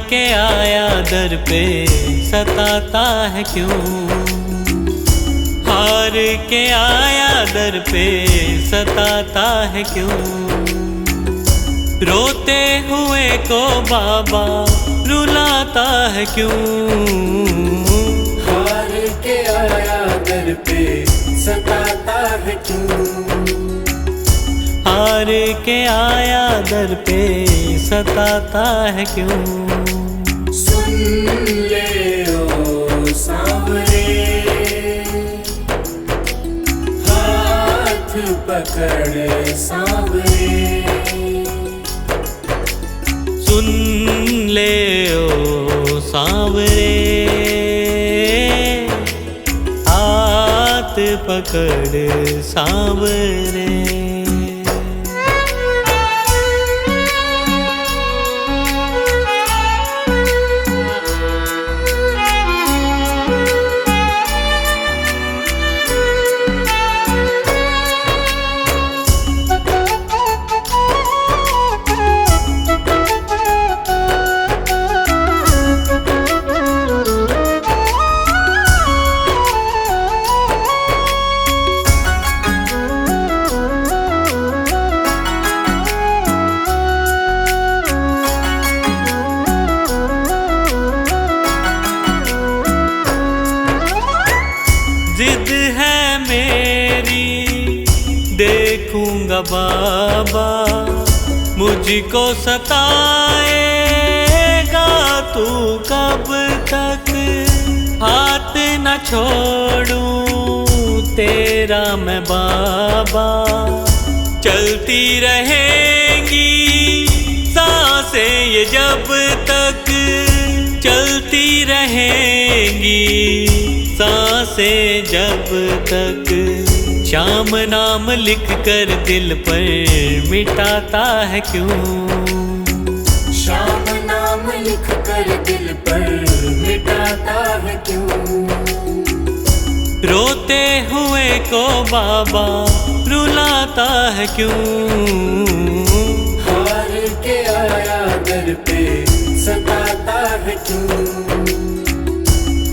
के आया दर पे सताता है क्यों, हार के आया दर पे सताता है क्यों। रोते हुए को बाबा रुलाता है क्यों, हार के आया दर पे सताता है क्यों। हार के आया दर पे सताता है क्यों। सुन ले ओ सांवरे, हाथ पकड़ सांवरे। सुन ले ओ सांवरे, हाथ पकड़ सांवरे। जिद है मेरी देखूंगा बाबा, मुझको सताएगा तू कब तक। हाथ न छोड़ूं तेरा मैं बाबा, चलती रहेंगी सांसें ये जब तक, चलती रहेंगी सांसें जब तक। श्याम नाम लिख कर दिल पर मिटाता है क्यों, श्याम नाम लिख कर दिल पर मिटाता है क्यों। रोते हुए को बाबा रुलाता है क्यों, हार के आया दर पे सताता है क्यों।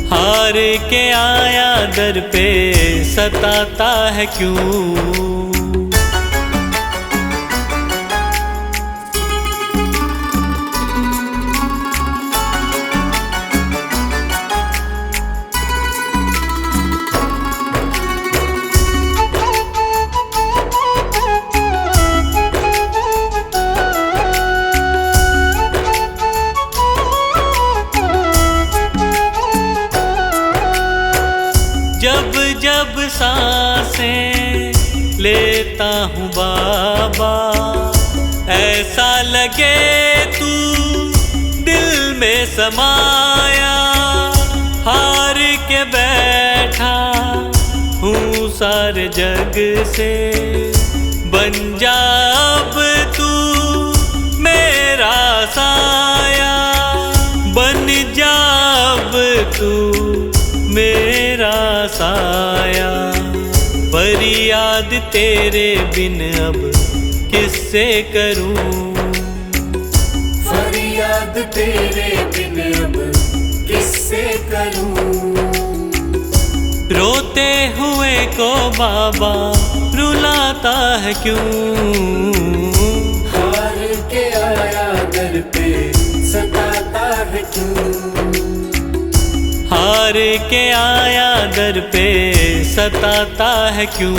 हार के आया दर पे सताता है क्यों। जब जब सांसें लेता हूँ बाबा, ऐसा लगे तू दिल में समाया। हार के बैठा हूँ सारे जग से, बन जा अब तू मेरा साया। बन जा अब तू मेरा साया, फरियाद तेरे बिन अब किससे करूं। फरियाद तेरे बिन अब किससे करूं। रोते हुए को बाबा रुलाता है क्यों, हार के आया दर पे सताता है क्यों। हार के आया दर पे सताता है क्यों।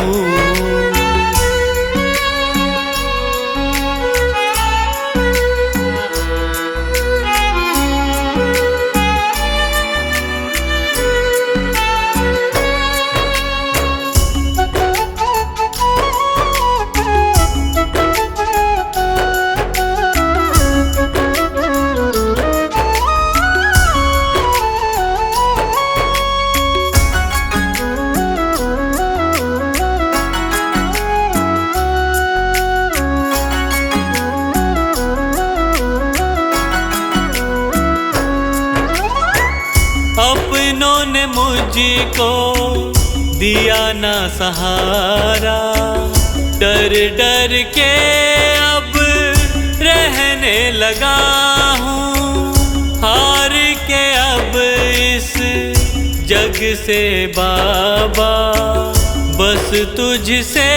अपनों ने मुझको दिया ना सहारा, डर डर के अब रहने लगा हूँ। जग से बाबा बस तुझसे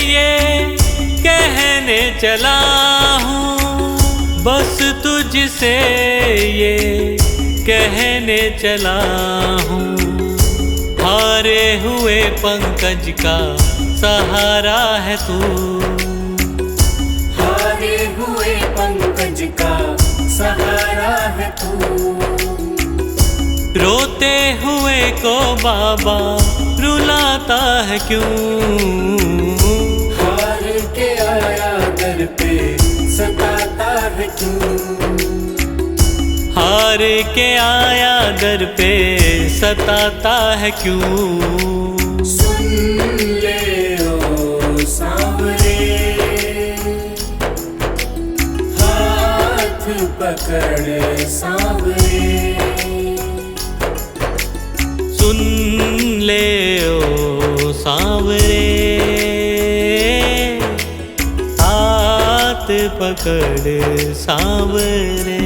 ये कहने चला हूँ, बस तुझसे ये कहने चला हूँ। हारे हुए पंकज का सहारा है तू, हारे हुए पंकज का सहारा है तू। रोते हुए को बाबा रुलाता है क्यों? हार के आया दर पे सताता है क्यों? हार के आया दर पे सताता है क्यों? सुन ले ओ सांवरे, हाथ पकड़ सांवरे। सुन ले ओ सांवरे, हाथ पकड़ सांवरे।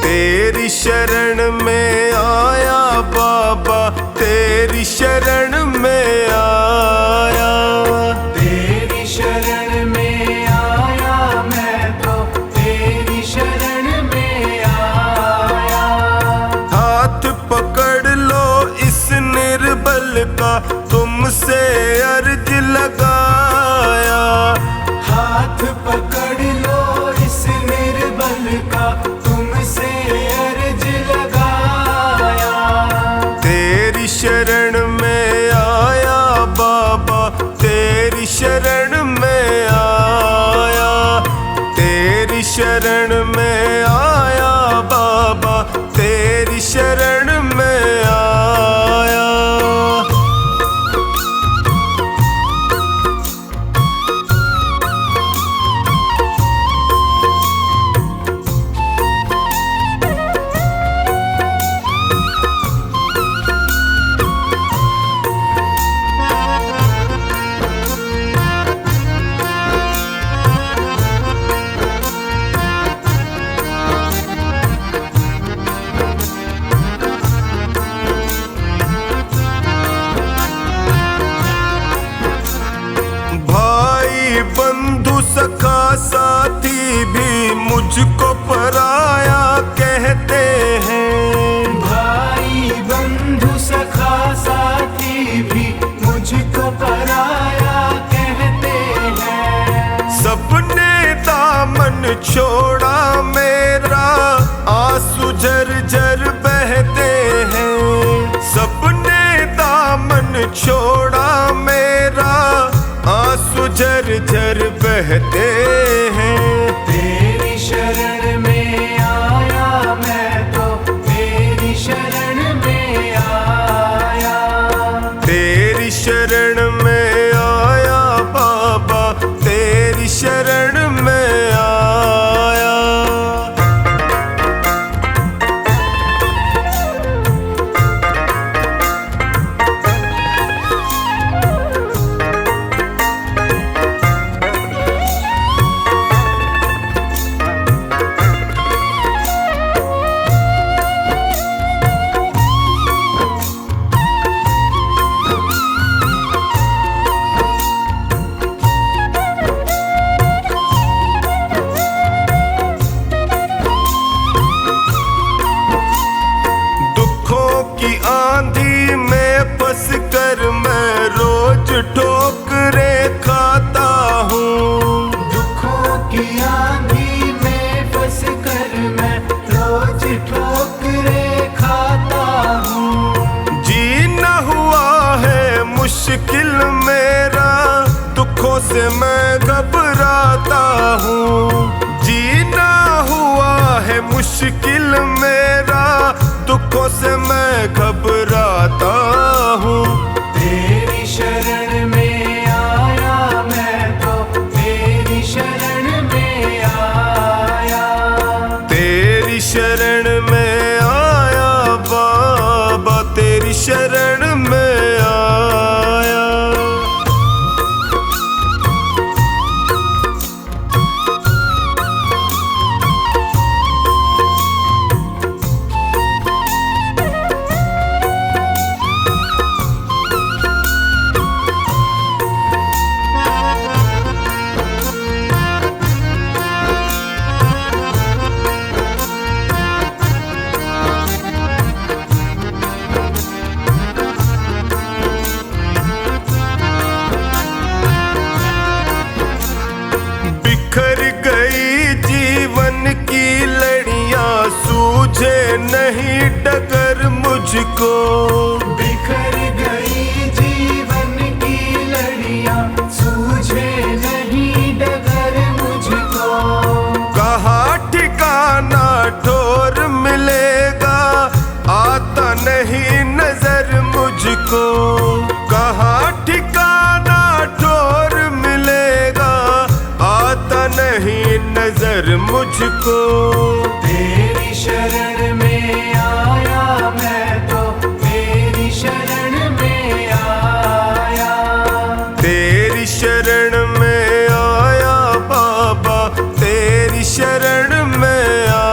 तेरी शरण में आया बाबा, तेरी शरण में आया, तेरी शरण में आया मैं तो, तेरी शरण में आया। हाथ पकड़ लो इस निर्बल का, तुमसे अर्ज लगाया। हाथ पकड़ लो इस निर्बल का, तुमसे अर्ज लगाया। तेरी शरण में आया बाबा, तेरी शरण में आया, तेरी शरण में आया बाबा, तेरी शरण में आया। भाई बंधु सखा साथी भी मुझको पराया कहते हैं। भाई बंधु सखा साथी भी मुझको पराया कहते हैं। सबने दामन छोड़ा मेरा, आंसू झरझर बहते हैं। सबने दामन छोड़ा मेरा, आंसू झरझर बहते हैं। तेरी शरण में आया मैं तो, तेरी शरण में आया। तेरी शरण में आया बाबा, तेरी शरण में आया। मुश्किल मेरा, दुखों से मैं घबराता हूँ। तेरी शरण में आया मैं तो, तेरी शरण में आया। तेरी शरण में आया बाबा, तेरी शरण में आया। बिखर गई जीवन की लड़ियां, सूझे नहीं डगर मुझको। बिखर गई जीवन की लड़ियां, सूझे नहीं डगर मुझको। कहाँ ठिकाना ठोर मिलेगा, आता नहीं नजर मुझको। कहाँ ठिकाना ठोर मिलेगा, आता नहीं नजर मुझको। तेरी शरण में आया मैं तो, तेरी शरण में आया। तेरी शरण में आया बाबा, तेरी शरण में आया।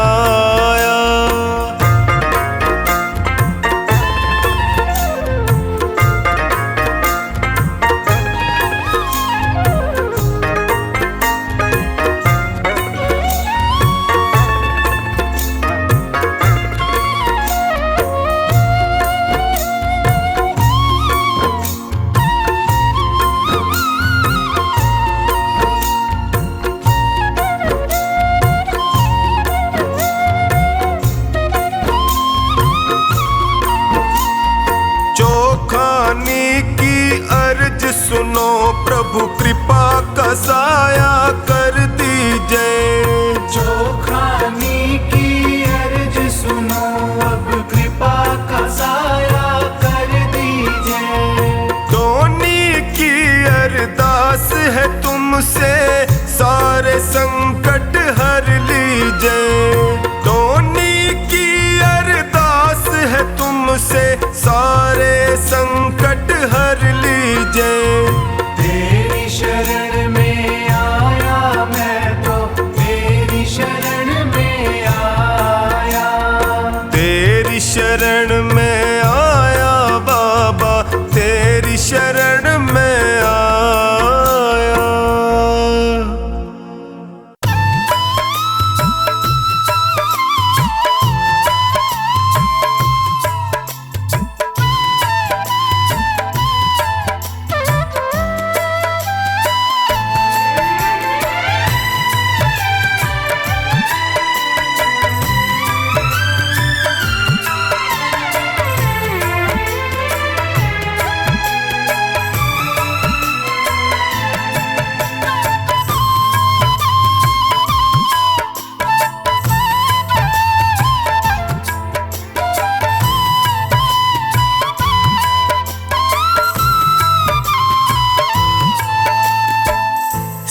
चौखानी की अर्ज सुनो प्रभु, कृपा का साया कर दीजिए। चौखानी की अर्ज सुनो, अब कृपा का साया कर दीजिए। धोनी की अरदास है तुमसे, सारे संकट हर लीजिए। धोनी की अरदास है तुमसे, सारे संकट हर लीजिए। तेरी शरण में आया मैं तो, तेरी शरण में आया। तेरी शरण में आया बाबा, तेरी शरण में आया।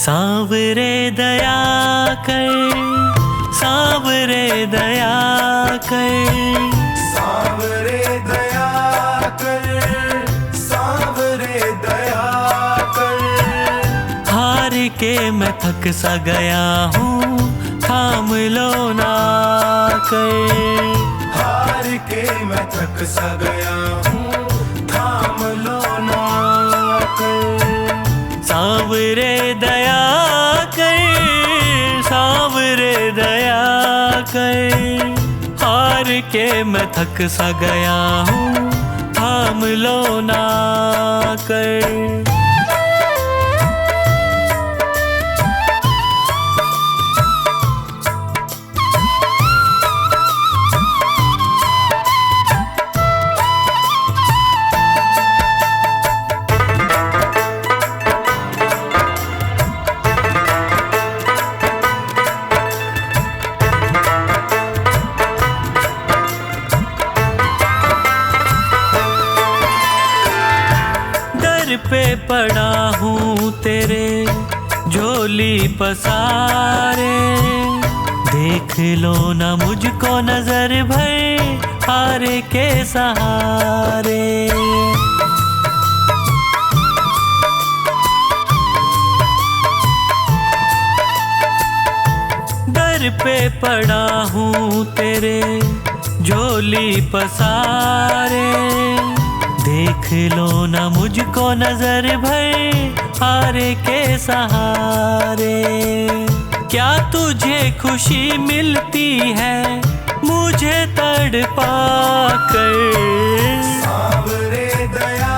सांवरे दया कर, सांवरे दया कर। सांवरे दया कर, सांवरे दया कर। हार के मैं थक सा गया हूँ, थाम लो ना कर। हार के मैं थक सा गया हूँ, थाम लो ना कर। सांवरे दया कर, सांवरे दया कर। हार के मैं थक सा गया हूँ, थाम लो ना कर। झोली पसारे, देख लो ना मुझको नजर भर हारे के सहारे। दर पे पड़ा हूँ तेरे झोली पसारे, देख लो ना मुझको नजर भर हारे के सहारे। क्या तुझे खुशी मिलती है मुझे तड़पा कर? सावरे दया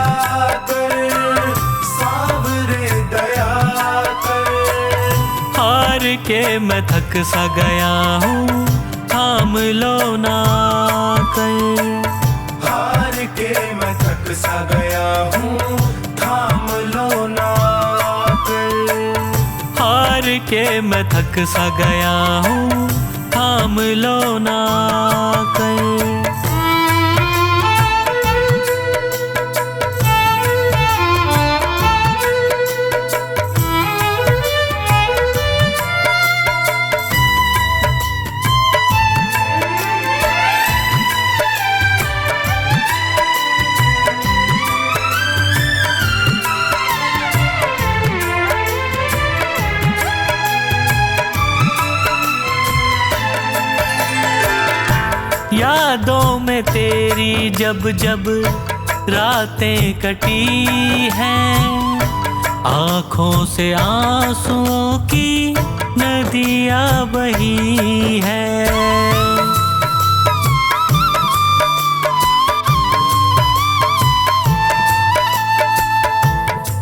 कर, सावरे दया कर। हार के मैं थक सा गया हूँ, थाम लो ना कर। हार के मैं थक सा गया हूँ, थाम लो ना कर। हार के मैं थक सा गया हूँ, थाम लो ना कर। यादों में तेरी जब जब रातें कटी हैं, आँखों से आंसुओं की नदियाँ बही हैं।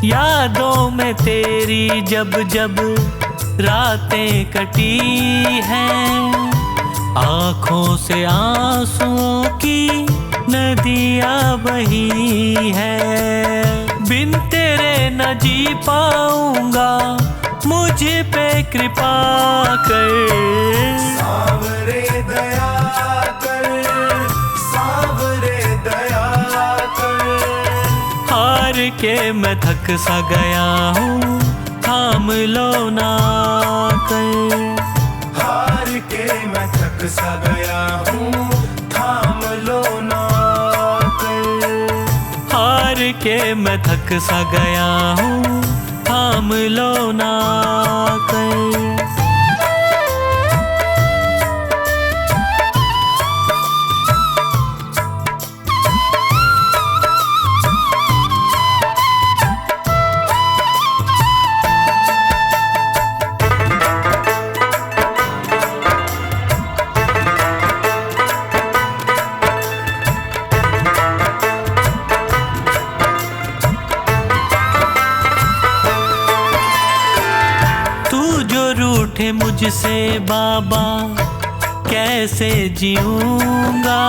यादों में तेरी जब जब रातें कटी हैं, आँखों से आंसुओं की नदियाँ बही है। बिन तेरे न जी पाऊंगा, मुझ पे कृपा कर। सावरे दया कर, सावरे दया कर। हार के मैं थक सा गया हूँ, थाम लो ना कर। हार के मैं थक सा गया हूँ, थाम लो ना कर। हार के मैं थक सा गया हूँ, थाम लो ना कर। रूठे मुझसे बाबा कैसे जीऊंगा,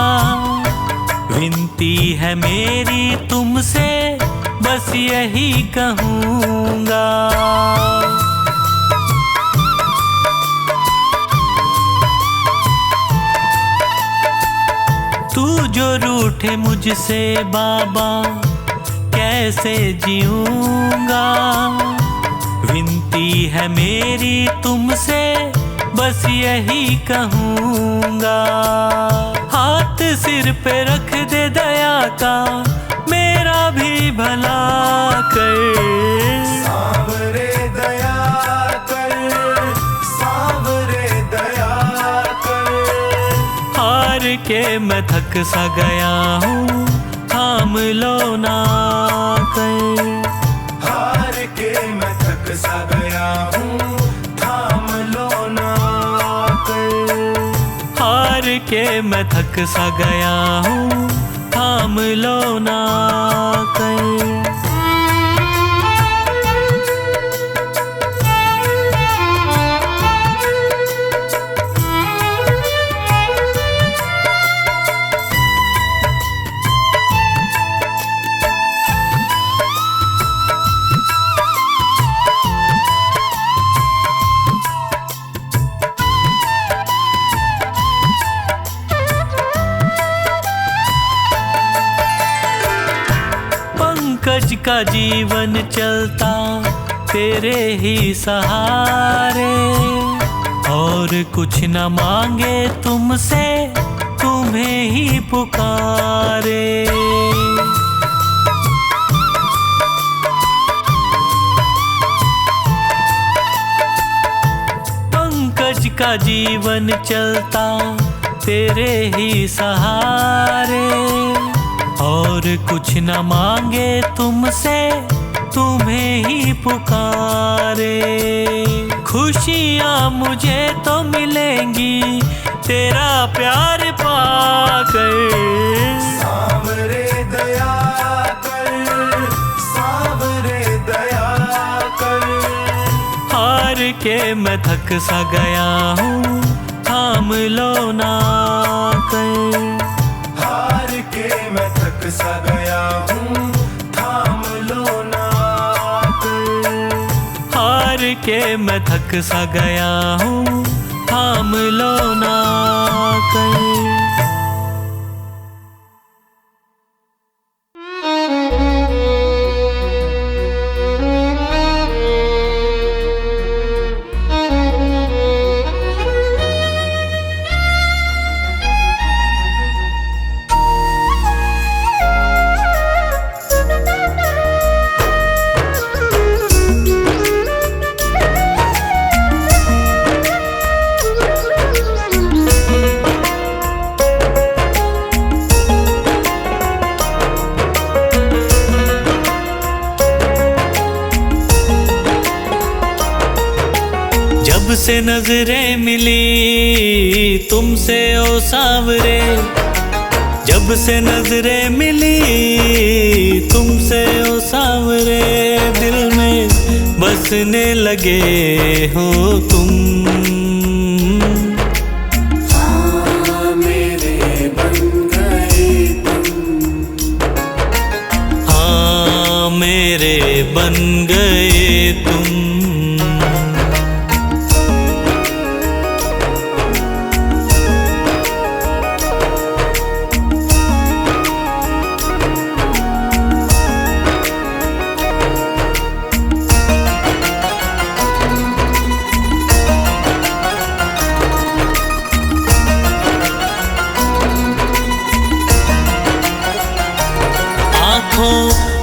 विनती है मेरी तुमसे बस यही कहूँगा। तू जो रूठे मुझसे बाबा कैसे जीऊंगा, विनती है मेरी तुमसे बस यही कहूँगा। हाथ सिर पे रख दे दया का, मेरा भी भला कर। सावरे दया कर, सावरे दया कर। हार के मैं थक सा गया हूँ, थाम लो ना कर। हार के मैं थक सा गया हूँ, थाम लो ना कर। हार के मैं थक सा गया हूँ, थाम लो ना कर। पंकज का जीवन चलता तेरे ही सहारे, और कुछ न मांगे तुमसे, तुम्हें ही पुकारे। पंकज का जीवन चलता तेरे ही सहारे, और कुछ न मांगे तुमसे, तुम्हें ही पुकारे। खुशियाँ मुझे तो मिलेंगी तेरा प्यार पाकर। सांवरे दया कर, सांवरे दया कर। हार के मैं थक सा गया हूँ, थाम लो ना कर। हार के मैं थक सा गया हूँ, थाम लो ना कर। हार के मैं थक सा गया हूँ, थाम लो ना कर। जब से नजरें मिली तुमसे ओ सांवरे, जब से नजरें मिली तुमसे ओ सांवरे, दिल में बसने लगे हो तुम। हाँ मेरे बन गए तुम, हाँ मेरे बन गए तुम।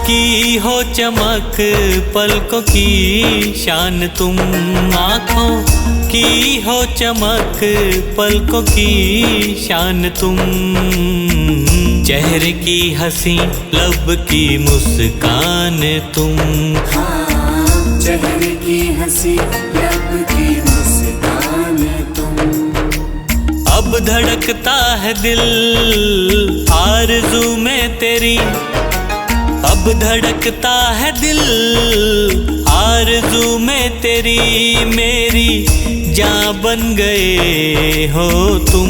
की हो चमक पलकों की शान तुम, आँखों की हो चमक पलकों की शान तुम। चेहरे की हंसी लब की मुस्कान तुम। हाँ चेहरे की हंसी लब की मुस्कान तुम। अब धड़कता है दिल आरज़ू में तेरी, अब धड़कता है दिल आरज़ू में तेरी। मेरी जान बन गए हो तुम।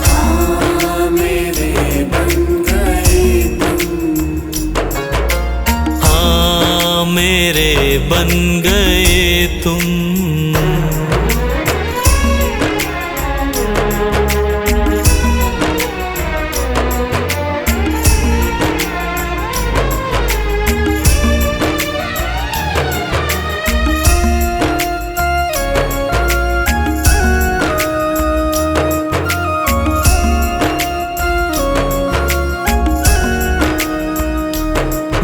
हाँ मेरे बन गए तुम, हाँ मेरे बन गए तुम।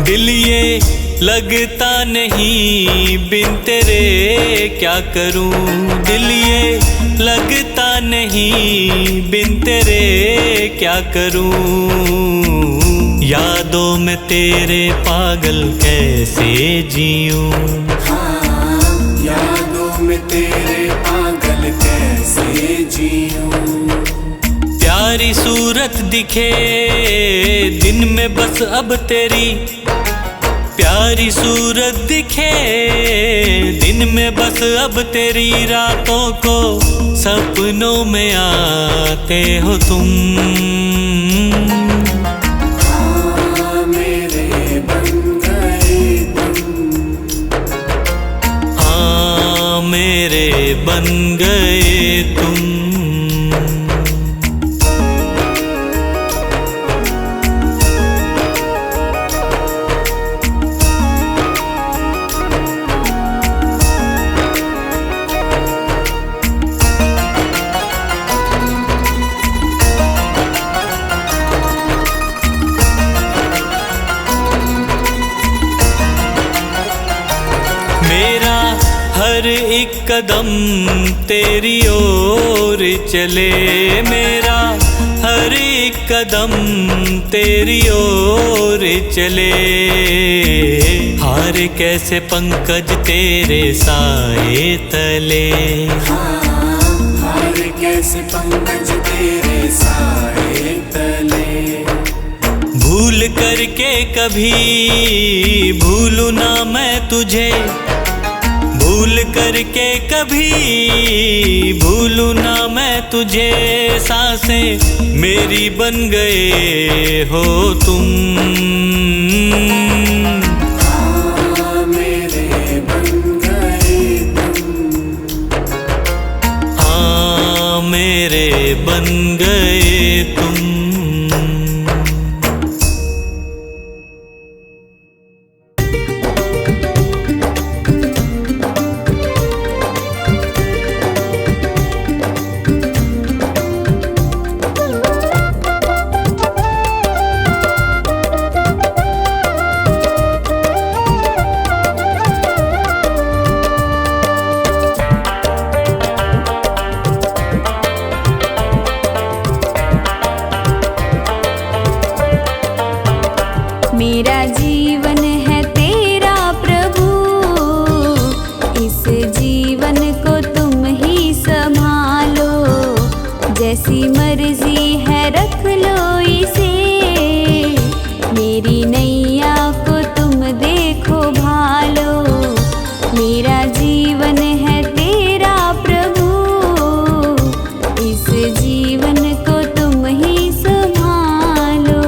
दिल ये लगता नहीं बिन तेरे क्या करूं, दिल ये लगता नहीं बिन तेरे क्या करूं। यादों में तेरे पागल कैसे जीऊं। हाँ यादों में तेरे पागल कैसे जीऊं। प्यारी सूरत दिखे दिन में बस अब तेरी, प्यारी सूरत दिखे दिन में बस अब तेरी। रातों को सपनों में आते हो तुम। हाँ मेरे बन गए तुम, हाँ मेरे बन गए तुम। एक कदम तेरी ओर चले मेरा, हर एक कदम तेरी ओर चले। हार कैसे पंकज तेरे साए तले, हार कैसे पंकज तेरे साए तले। भूल करके कभी भूलू ना मैं तुझे, भूल करके कभी भूलू ना मैं तुझे। सांसें मेरी बन गए हो तुम, हाँ मेरे बन गए तुम, हाँ मेरे बन गए तुम। मेरा जीवन है तेरा प्रभु, इस जीवन को तुम ही संभालो। जैसी मर्जी है रख लो इसे, मेरी नैया को तुम देखो भालो। मेरा जीवन है तेरा प्रभु, इस जीवन को तुम ही संभालो।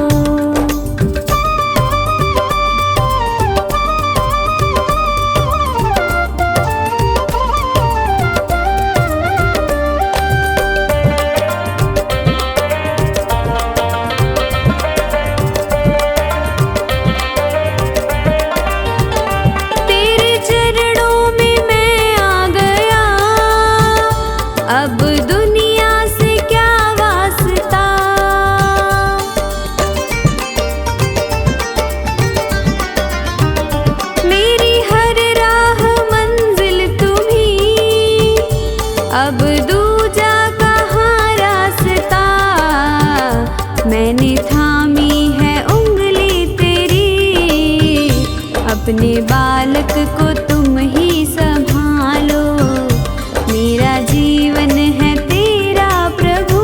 अब दुनिया से क्या वास्ता, मेरी हर राह मंजिल तुम्ही, अब दूजा कहाँ रास्ता। मैंने थामी है उंगली तेरी, अपने बालक को तुम ही संभालो। मेरा जीवन है तेरा प्रभु,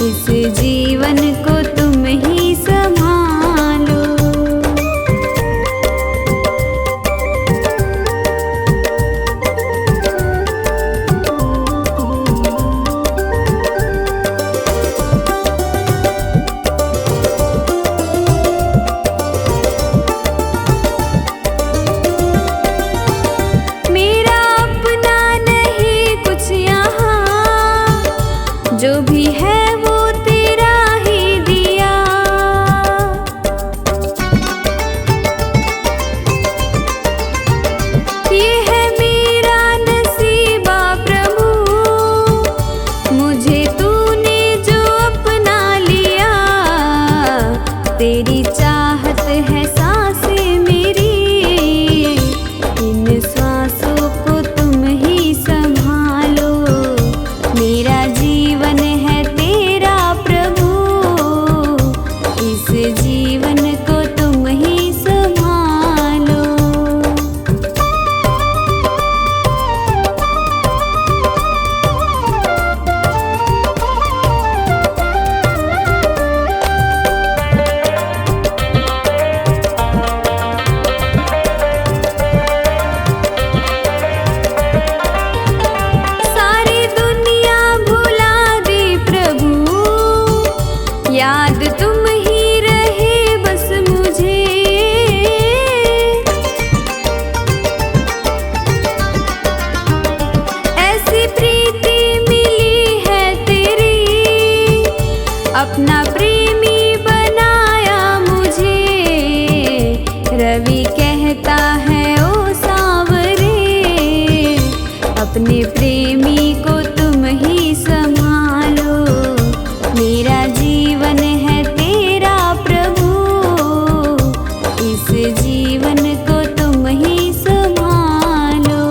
इस जीवन को तुम ही संभालो। मेरा अपना नहीं कुछ यहाँ, जो भी है वो तेरा ही दिया। ये है मेरा नसीबा प्रभु, मुझे तूने जो अपना लिया। तेरी चाहत है सांसें मेरी, इन सांसों को तुम ही संभालो। मेरा जीवन है तेरा प्रभु, इस जीवन को तुम ही संभालो। सारी दुनिया भुला दी प्रभु, याद तुम ही रहे बस मुझे। ऐसी प्रीति मिली है तेरी, अपना प्रेमी बनाया मुझे। रवि कहता है ओ सांवरे, अपने प्रेमी को तुम ही संभालो। मेरा जीवन है तेरा प्रभु, इस जीवन को तुम ही संभालो।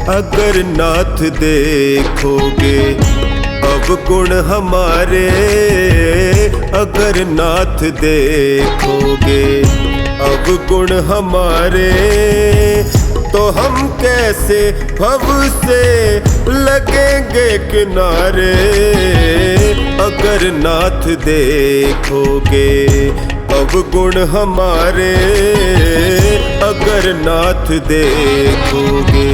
अगर नाथ देखोगे अवगुण हमारे, अगर नाथ देखोगे अवगुण हमारे, तो हम कैसे भव से लगेंगे किनारे। अगर नाथ देखोगे अवगुण हमारे, अगर नाथ देखोगे।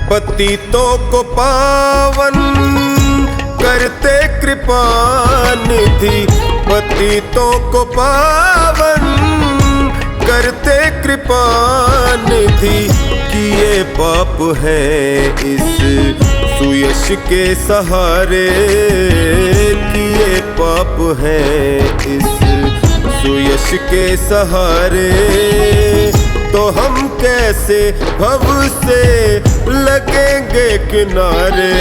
पतितों को पावन करते कृपा निधि, पतितों को पावन करते कृपा निधि। किए पाप हैं इस सुयश के सहारे, किए पाप हैं इस सुयश के सहारे, तो हम कैसे भव से लगेंगे किनारे।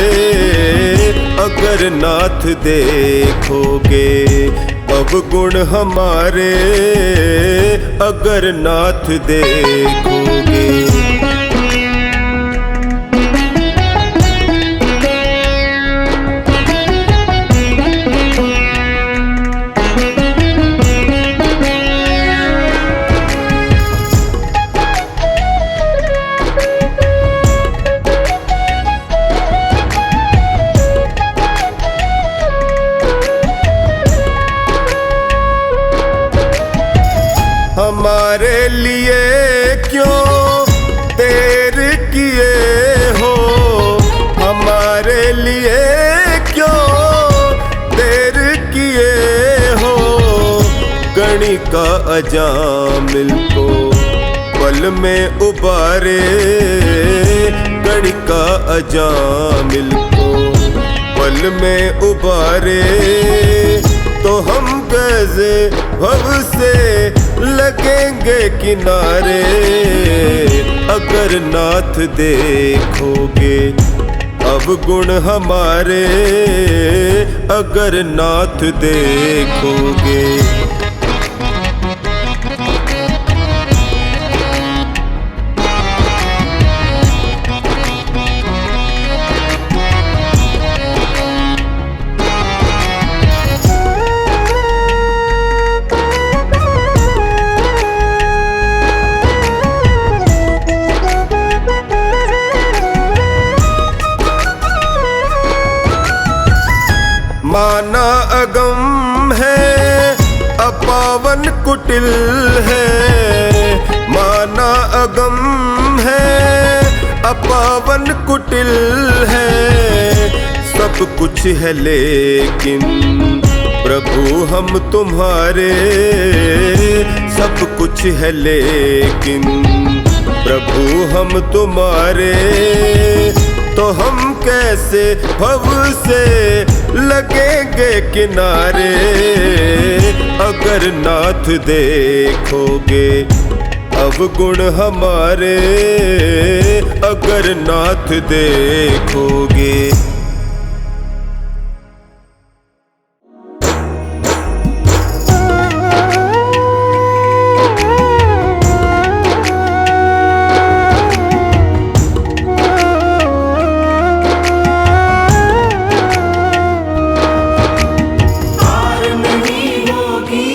अगर नाथ देखोगे अवगुण हमारे, अगर नाथ देखोगे। हमारे लिए क्यों देर किए हो, हमारे लिए क्यों देर किए हो। गणिका अजामिल को पल में उबारे, गणिका अजामिल को पल में उबारे, तो हम कैसे भव से लगेंगे किनारे। अगर नाथ देखोगे अवगुण हमारे, अगर नाथ देखोगे। माना अगम है अपावन कुटिल है, माना अगम है अपावन कुटिल है। सब कुछ है लेकिन प्रभु हम तुम्हारे, सब कुछ है लेकिन प्रभु हम तुम्हारे, तो हम कैसे भव से लगेंगे किनारे। अगर नाथ देखोगे अवगुण हमारे, अगर नाथ देखोगे। आर नहीं होगी।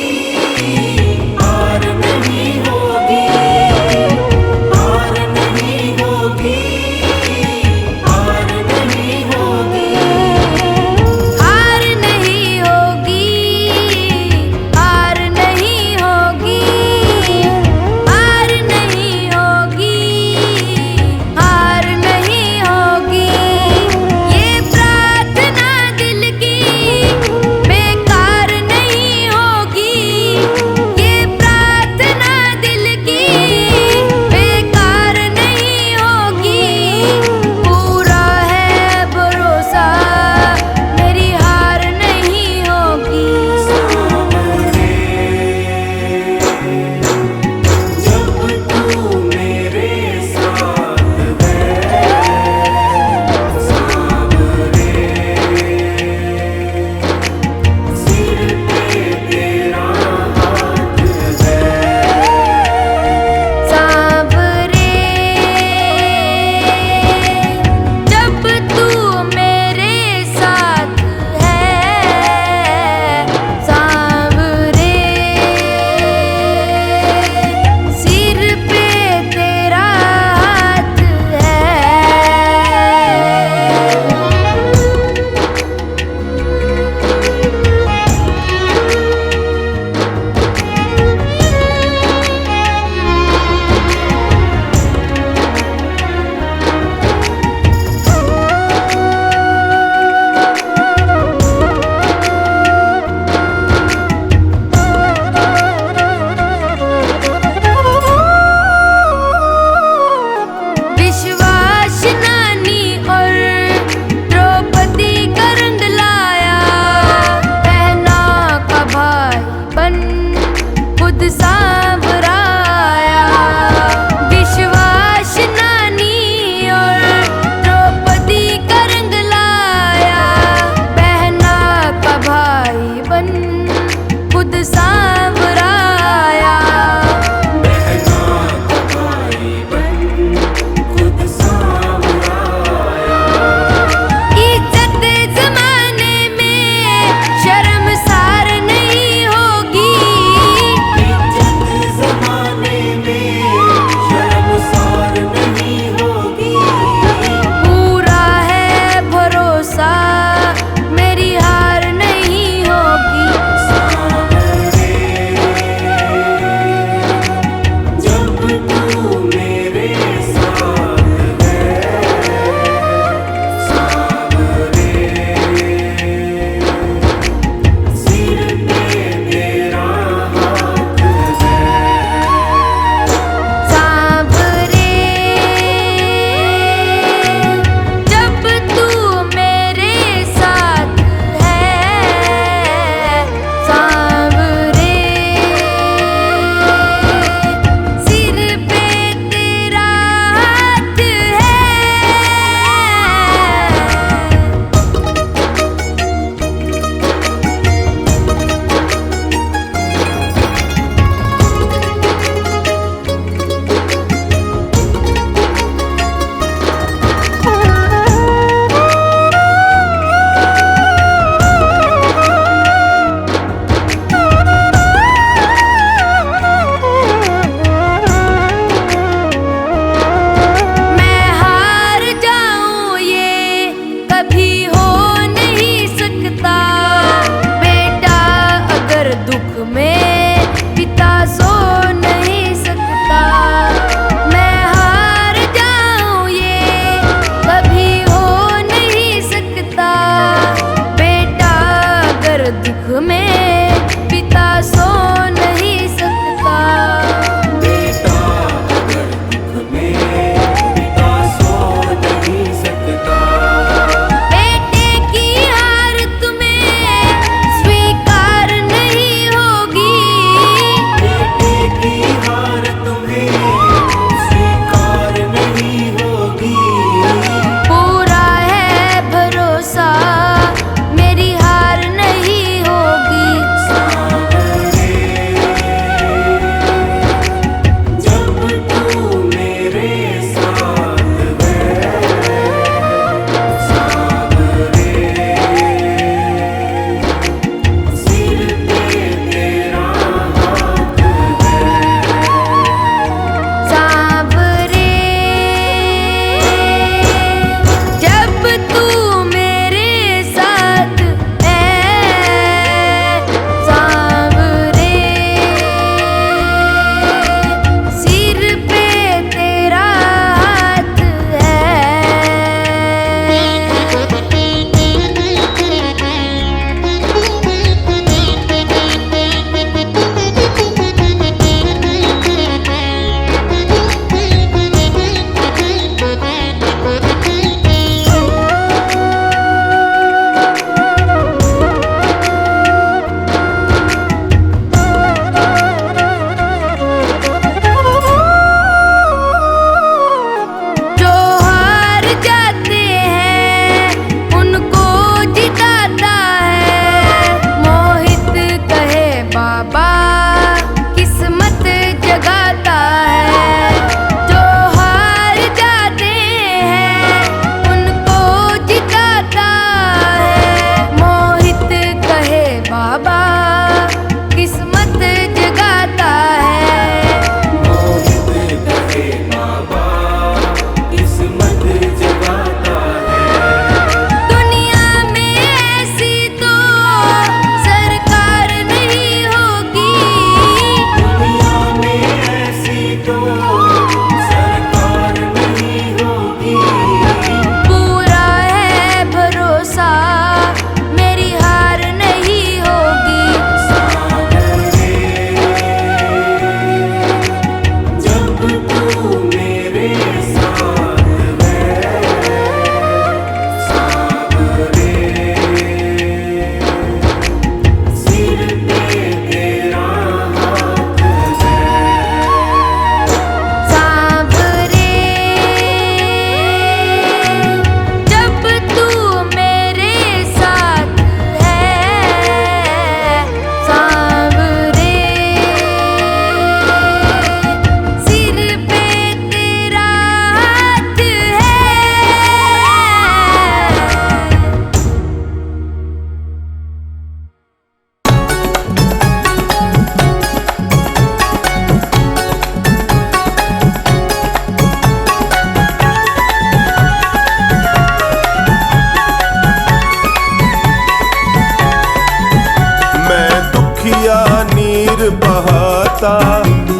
नीर बहाता,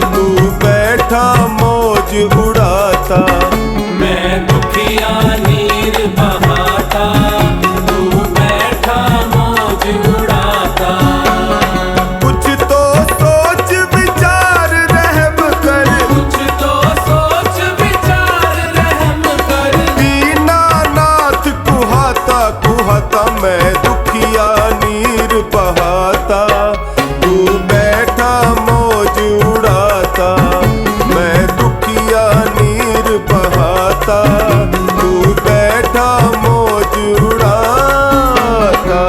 तू बैठा मौज उड़ाता। मैं दुखिया नीर बहाता, तू बैठा मौज उड़ाता। कुछ तो सोच विचार रहम कर, कुछ तो सोच विचार रहम कर। दीनानाथ कुहाता कुहाता, मैं दुखिया नीर बहाता, तू बैठा मौज उड़ाता। मैं दुखिया नीर बहाता, तू बैठा मौज उड़ाता।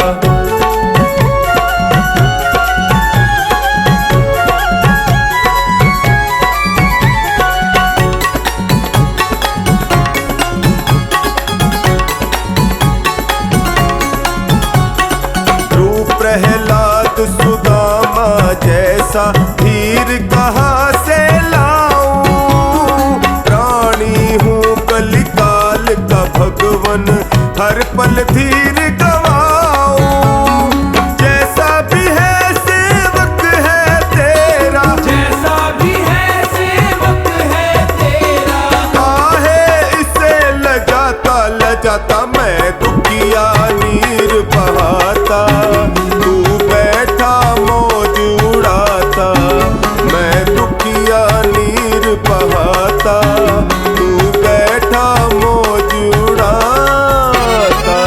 रूप प्रहलाद सुदामा जैसा, धीर कहाँ से लाऊं? प्राणी हूँ कलिकाल का भगवन, हर पल धीर गवाऊं। जैसा भी है सेवक है तेरा, जैसा भी है सेवक है तेरा। काहे इसे लजाता लजाता, मैं दुखिया नीर बहाता, तू बैठा मौज उड़ाता। मैं दुखिया नीर बहाता, तू बैठा मौज उड़ाता।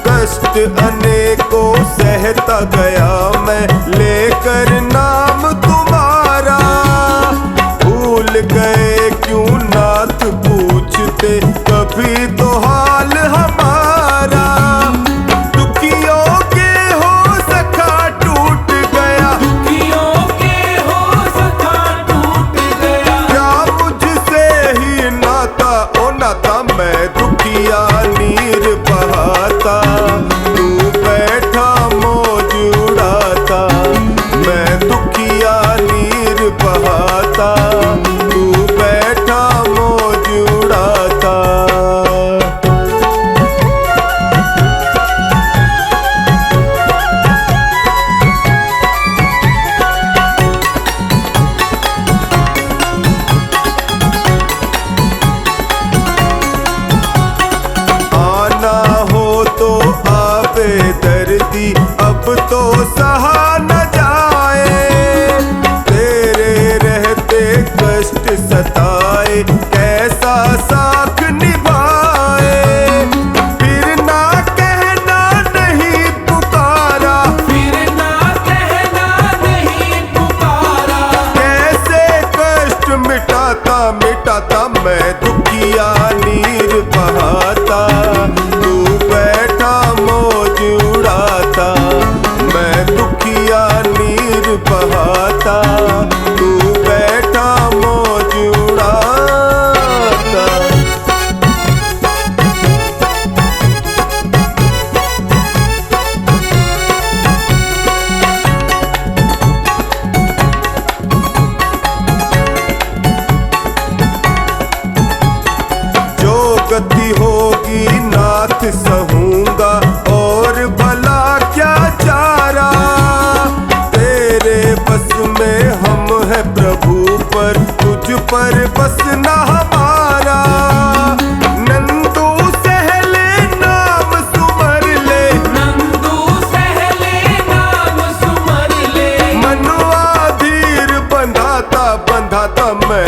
कष्ट अनेकों सहता गया मैं, लेकर नाम तुम्हारा। भूल गए क्यों नाथ पूछते कभी तो हाल हमारा। दुखियों के हो सखा टूट गया, दुखियों के हो सखा टूट गया। क्या मुझसे ही नाता ओ नाता, मैं दुखिया नीर बहाता, तू बैठा मौज उड़ाता। मैं दुखिया नीर बहाता, तू बैठा मौज उड़ाता। आना हो तो आवे दर्दी, अब तो सहा न जाए। तेरे रहते कष्ट सताए, कैसा साथ निभाए। फिर ना कहना नहीं पुकारा, फिर ना कहना नहीं पुकारा। कैसे कष्ट मिटाता मिटाता, मैं दुखिया नीर बहाता, तू बैठा मौज उड़ाता। मैं दुखिया नीर बहाता, तू बैठा मौज उड़ाता। जो गति होगी नाथ सहूंगा, और भला क्या चारा। तेरे बस में हम है प्रभु, पर तुझ पर बस न हमारा। नंदू सहले नाम सुमर ले, नंदू सहले नाम सुमर ले। मनुआ धीर बंधाता बंधाता, मैं